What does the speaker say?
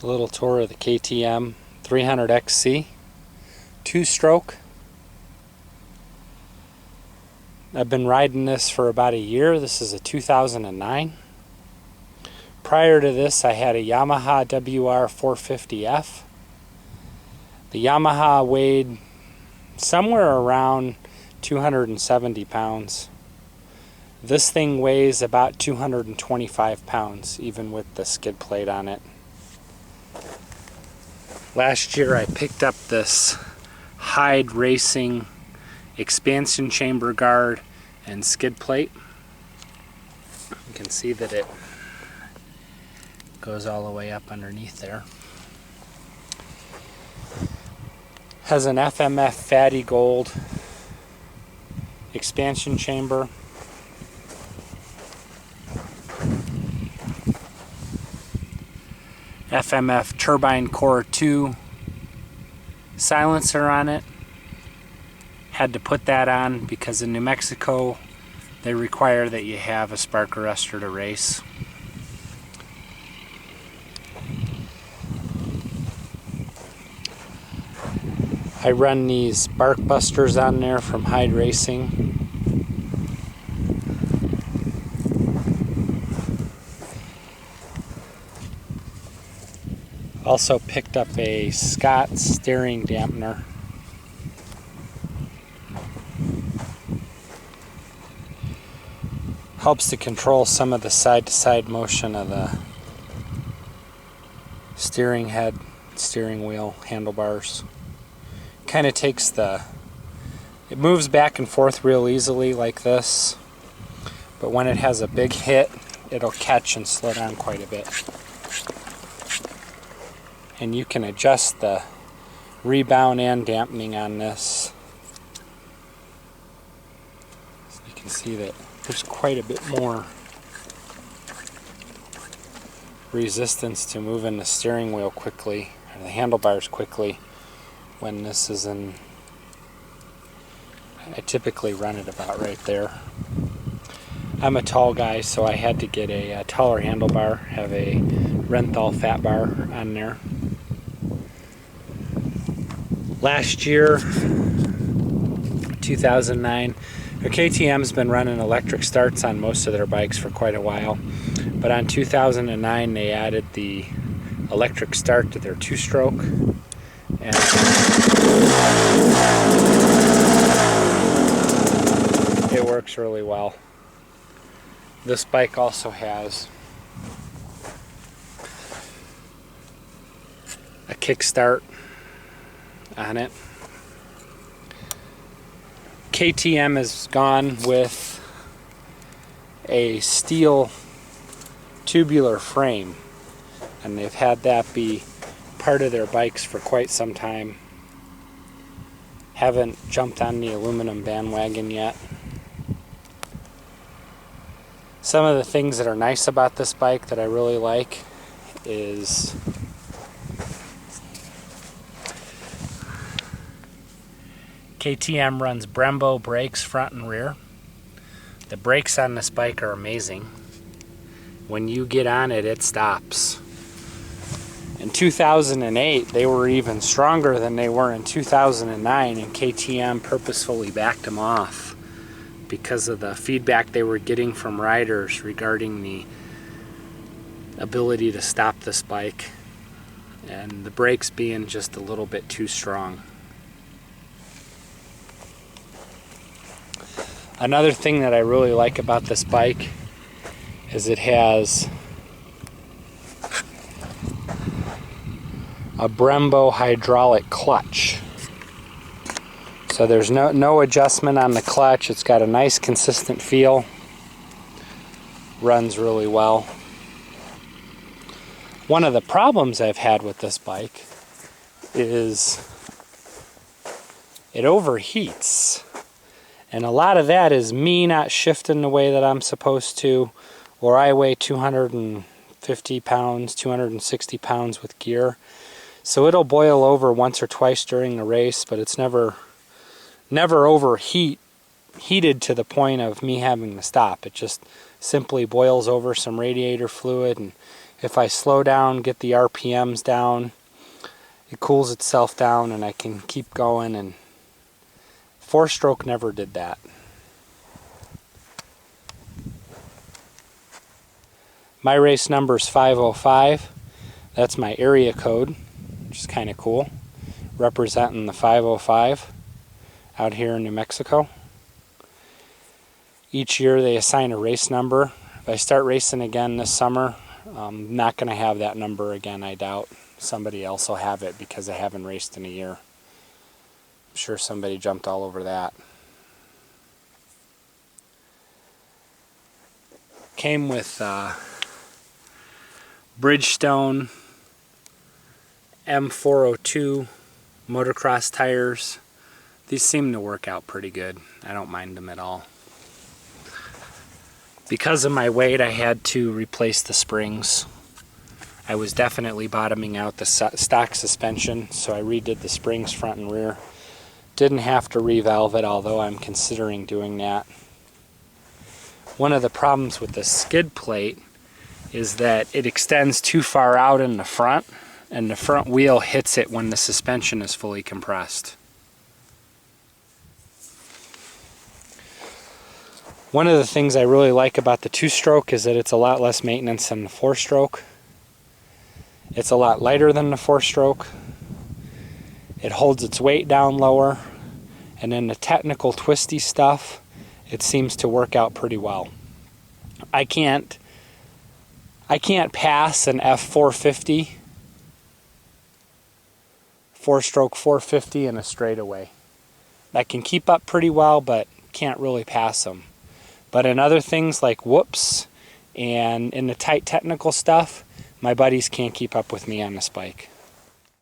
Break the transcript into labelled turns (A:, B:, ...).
A: A little tour of the KTM 300XC 2-stroke. I've been riding this for about a year. This is a 2009. Prior to this, I had a Yamaha WR450F. The Yamaha weighed somewhere around 270 pounds. This thing weighs about 225 pounds, even with the skid plate on it. Last year I picked up this Hyde Racing expansion chamber guard and skid plate. You can see that it goes all the way up underneath there. Has an FMF Fatty Gold expansion chamber. FMF Turbine Core 2 silencer on it. Had to put that on because in New Mexico they require that you have a spark arrestor to race. I run these bark busters on there from Hyde Racing. Also picked up a Scott steering dampener. Helps to control some of the side-to-side motion of the steering head, steering wheel, handlebars. Kind of takes it moves back and forth real easily like this, but when it has a big hit, it'll catch and slow down quite a bit. And you can adjust the rebound and dampening on this. So you can see that there's quite a bit more resistance to moving the steering wheel quickly, or the handlebars quickly, when this is in. I typically run it about right there. I'm a tall guy, so I had to get a taller handlebar, have a Renthal fat bar on there. Last year, 2009, the KTM's been running electric starts on most of their bikes for quite a while, but on 2009 they added the electric start to their 2-stroke, and it works really well. This bike also has a kickstart on it. KTM has gone with a steel tubular frame, and they've had that be part of their bikes for quite some time. Haven't jumped on the aluminum bandwagon yet. Some of the things that are nice about this bike that I really like is KTM runs Brembo brakes front and rear. The brakes on this bike are amazing. When you get on it, it stops. In 2008, they were even stronger than they were in 2009, and KTM purposefully backed them off because of the feedback they were getting from riders regarding the ability to stop this bike and the brakes being just a little bit too strong. Another thing that I really like about this bike is it has a Brembo hydraulic clutch. So there's no adjustment on the clutch. It's got a nice consistent feel. Runs really well. One of the problems I've had with this bike is it overheats. And a lot of that is me not shifting the way that I'm supposed to, or I weigh 250 pounds, 260 pounds with gear. So it'll boil over once or twice during a race, but it's never heated to the point of me having to stop. It just simply boils over some radiator fluid, and If I slow down, get the RPMs down, it cools itself down and I can keep going, and 4-stroke never did that. My race number is 505. That's my area code, which is kind of cool, representing the 505 out here in New Mexico. Each year they assign a race number. If I start racing again this summer, I'm not going to have that number again, I doubt. Somebody else will have it because I haven't raced in a year. I'm sure somebody jumped all over that. Came with Bridgestone M402 motocross tires. These seem to work out pretty good. I don't mind them at all. Because of my weight, I had to replace the springs. I was definitely bottoming out the stock suspension, so I redid the springs front and rear. Didn't have to revalve it, although I'm considering doing that. One of the problems with the skid plate is that it extends too far out in the front, and the front wheel hits it when the suspension is fully compressed. One of the things I really like about the 2-stroke is that it's a lot less maintenance than the 4-stroke. It's a lot lighter than the 4-stroke. It holds its weight down lower, and then the technical twisty stuff, it seems to work out pretty well. I can't pass an F450, 4-stroke 450 in a straightaway. I can keep up pretty well, but can't really pass them. But in other things like whoops and in the tight technical stuff, my buddies can't keep up with me on this bike.